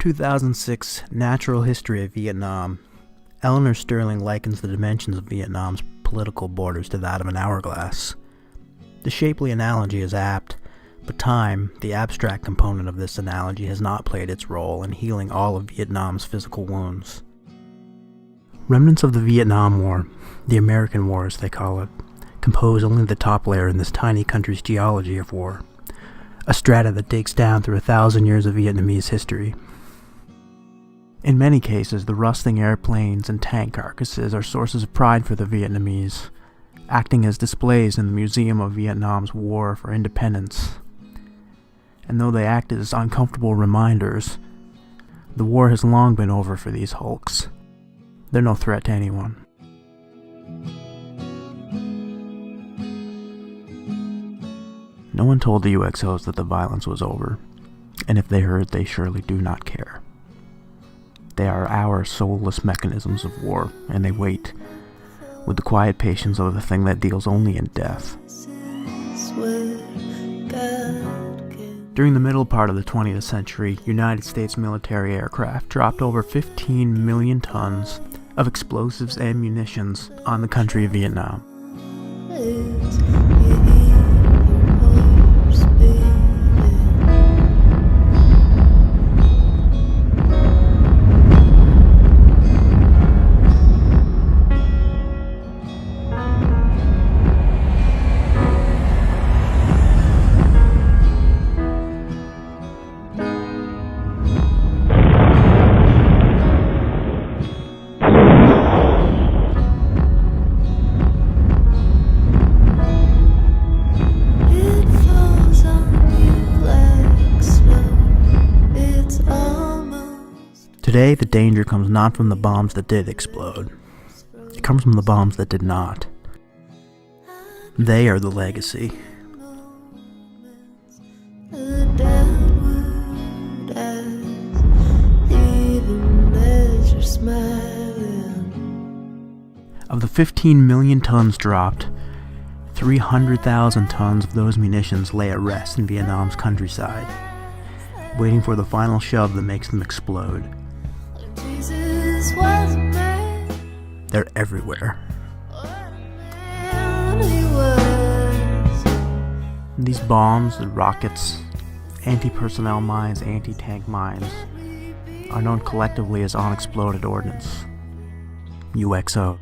2006 Natural History of Vietnam, Eleanor Sterling likens the dimensions of Vietnam's political borders to that of an hourglass. The shapely analogy is apt, but time, the abstract component of this analogy, has not played its role in healing all of Vietnam's physical wounds. Remnants of the Vietnam War, the American War as they call it, compose only the top layer in this tiny country's geology of war, a strata that digs down through 1,000 years of Vietnamese history. In many cases, the rusting airplanes and tank carcasses are sources of pride for the Vietnamese, acting as displays in the Museum of Vietnam's War for Independence. And though they act as uncomfortable reminders, the war has long been over for these hulks. They're no threat to anyone. No one told the UXOs that the violence was over, and if they heard, they surely do not care. They are our soulless mechanisms of war, and they wait, with the quiet patience of the thing that deals only in death. During the middle part of the 20th century, United States military aircraft dropped over 15 million tons of explosives and munitions on the country of Vietnam. Today, the danger comes not from the bombs that did explode. It comes from the bombs that did not. They are the legacy. Of the 15 million tons dropped, 300,000 tons of those munitions lay at rest in Vietnam's countryside, waiting for the final shove that makes them explode. They're everywhere. These bombs, the rockets, anti-personnel mines, anti-tank mines, are known collectively as unexploded ordnance, UXO.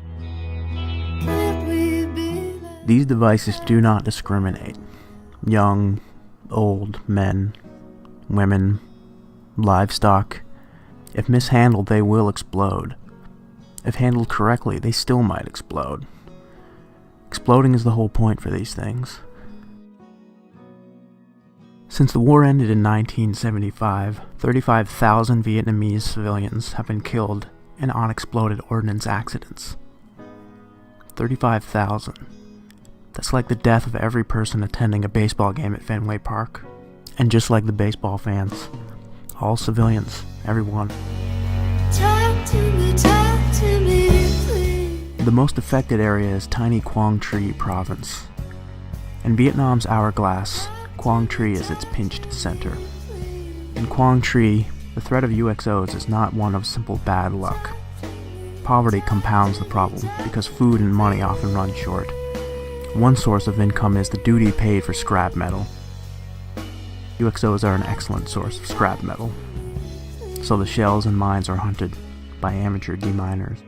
These devices do not discriminate. Young, old, men, women, livestock. If mishandled, they will explode. If handled correctly, they still might explode. Exploding is the whole point for these things. Since the war ended in 1975, 35,000 Vietnamese civilians have been killed in unexploded ordnance accidents. 35,000. That's like the death of every person attending a baseball game at Fenway Park. And just like the baseball fans, all civilians, everyone. Talk to me, please. The most affected area is tiny Quang Tri province. In Vietnam's hourglass, Quang Tri is its pinched center. In Quang Tri, the threat of UXOs is not one of simple bad luck. Poverty compounds the problem because food and money often run short. One source of income is the duty paid for scrap metal. UXOs are an excellent source of scrap metal, so the shells and mines are hunted by amateur deminers.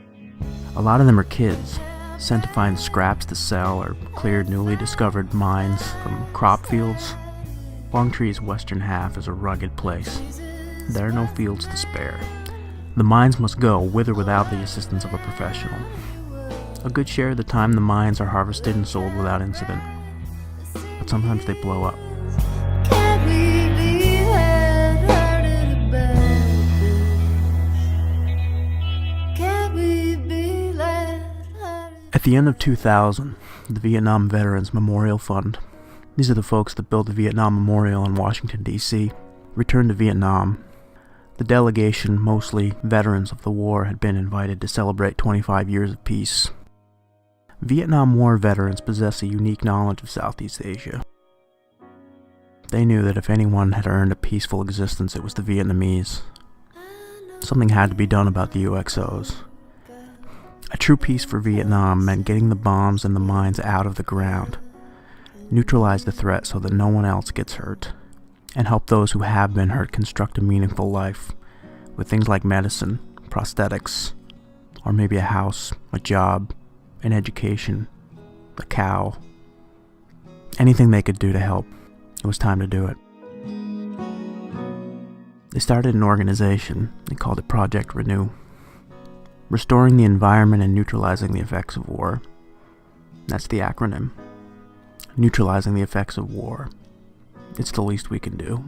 A lot of them are kids, sent to find scraps to sell or clear newly discovered mines from crop fields. Quang Tri's western half is a rugged place. There are no fields to spare. The mines must go with or without the assistance of a professional. A good share of the time the mines are harvested and sold without incident, but sometimes they blow up. At the end of 2000, the Vietnam Veterans Memorial Fund, these are the folks that built the Vietnam Memorial in Washington, D.C., returned to Vietnam. The delegation, mostly veterans of the war, had been invited to celebrate 25 years of peace. Vietnam War veterans possess a unique knowledge of Southeast Asia. They knew that if anyone had earned a peaceful existence, it was the Vietnamese. Something had to be done about the UXOs. A true peace for Vietnam meant getting the bombs and the mines out of the ground, neutralize the threat so that no one else gets hurt, and help those who have been hurt construct a meaningful life with things like medicine, prosthetics, or maybe a house, a job, an education, a cow. Anything they could do to help. It was time to do it. They started an organization. They called it Project Renew. Restoring the environment and neutralizing the effects of war. That's the acronym. Neutralizing the effects of war. It's the least we can do.